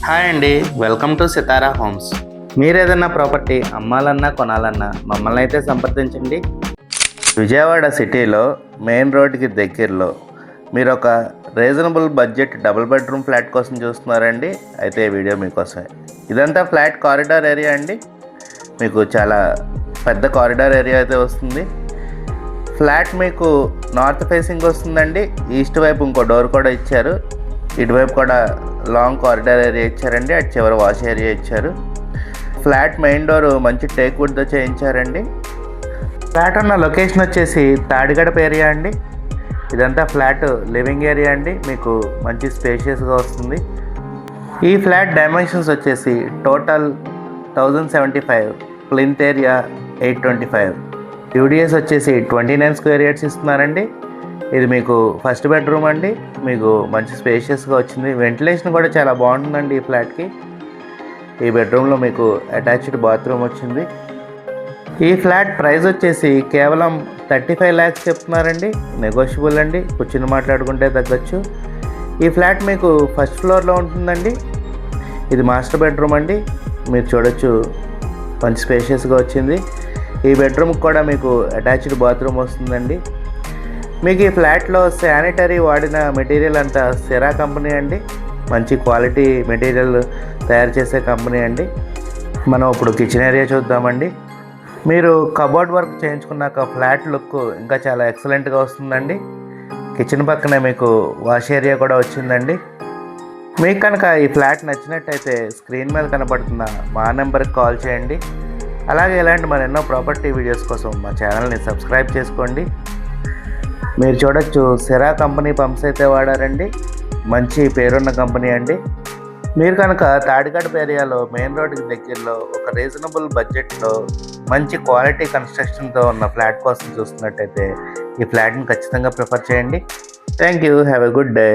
Hi అండి, welcome to Sitara homes. మీరు ఏదైనా ప్రాపర్టీ అమ్మాలన్నా కొనాలన్నా మమ్మల్ని అయితే సంప్రదించండి. విజయవాడ సిటీలో మెయిన్ రోడ్కి దగ్గరలో మీరు ఒక reasonable budget double bedroom flat కోసం చూస్తున్నారండి. అయితే ఈ వీడియో మీకోసమే. ఇదంతా ఫ్లాట్ కారిడార్ ఏరియా అండి. మీకు చాలా పెద్ద కారిడార్ ఏరియా అయితే వస్తుంది. ఫ్లాట్ మీకు నార్త్ ఫేసింగ్ వస్తుందండి. ఈస్ట్ వైపు ఇంకో డోర్ కూడా ఇచ్చారు. ఇటువైపు కూడా లాంగ్ కారిడార్ ఏరియా ఇచ్చారండి. అటు చివరి వాష్ ఏరియా ఇచ్చారు. ఫ్లాట్ మెయిన్ డోర్ మంచి టేక్ వుడ్తో చేయించారండి. ఫ్లాట్ ఉన్న లొకేషన్ వచ్చేసి తాడిగడప ఏరియా అండి. ఇదంతా ఫ్లాట్ లివింగ్ ఏరియా అండి. మీకు మంచి స్పేషియస్గా వస్తుంది. ఈ ఫ్లాట్ డైమెన్షన్స్ వచ్చేసి టోటల్ 1075, ప్లింత్ ఏరియా 825, యూడిఎస్ వచ్చేసి 29 స్క్వేర్ యార్డ్స్ ఇస్తున్నారండి. ఇది మీకు ఫస్ట్ బెడ్రూమ్ అండి. మీకు మంచి స్పేషియస్గా వచ్చింది. వెంటిలేషన్ కూడా చాలా బాగుంటుందండి ఈ ఫ్లాట్కి. ఈ బెడ్రూమ్లో మీకు అటాచ్డ్ బాత్రూమ్ వచ్చింది. ఈ ఫ్లాట్ ప్రైస్ వచ్చేసి కేవలం 35 lakhs చెప్తున్నారండి. నెగోషియబుల్ అండి, కూర్చుని మాట్లాడుకుంటే తగ్గచ్చు. ఈ ఫ్లాట్ మీకు ఫస్ట్ ఫ్లోర్లో ఉంటుందండి. ఇది మాస్టర్ బెడ్రూమ్ అండి. మీరు చూడొచ్చు, మంచి స్పేషియస్గా వచ్చింది. ఈ బెడ్రూమ్కి కూడా మీకు అటాచ్డ్ బాత్రూమ్ వస్తుందండి. మీకు ఈ ఫ్లాట్లో శానిటరీ వాడిన మెటీరియల్ అంతా సెరా కంపెనీ అండి. మంచి క్వాలిటీ మెటీరియల్ తయారు చేసే కంపెనీ అండి. మనం ఇప్పుడు కిచెన్ ఏరియా చూద్దామండి. మీరు కబోర్డ్ వర్క్ చేయించుకున్నాక ఫ్లాట్ లుక్ ఇంకా చాలా ఎక్సలెంట్గా వస్తుందండి. కిచెన్ పక్కనే మీకు వాష్ ఏరియా కూడా వచ్చిందండి. మీకు కనుక ఈ ఫ్లాట్ నచ్చినట్టయితే స్క్రీన్ మీద కనపడుతున్న మా నెంబర్కి కాల్ చేయండి. అలాగే ఇలాంటి మరెన్నో ప్రాపర్టీ వీడియోస్ కోసం మా ఛానల్ని సబ్స్క్రైబ్ చేసుకోండి. మీరు చూడొచ్చు, సెరా కంపెనీ పంప్స్ అయితే వాడారండి. మంచి పేరున్న కంపెనీ అండి. మీరు కనుక తాడిగడప ఏరియాలో మెయిన్ రోడ్కి దగ్గరలో ఒక రీజనబుల్ బడ్జెట్లో మంచి క్వాలిటీ కన్స్ట్రక్షన్తో ఉన్న ఫ్లాట్ కోసం చూస్తున్నట్టయితే ఈ ఫ్లాట్ని ఖచ్చితంగా ప్రిఫర్ చేయండి. Thank you. Have a good day.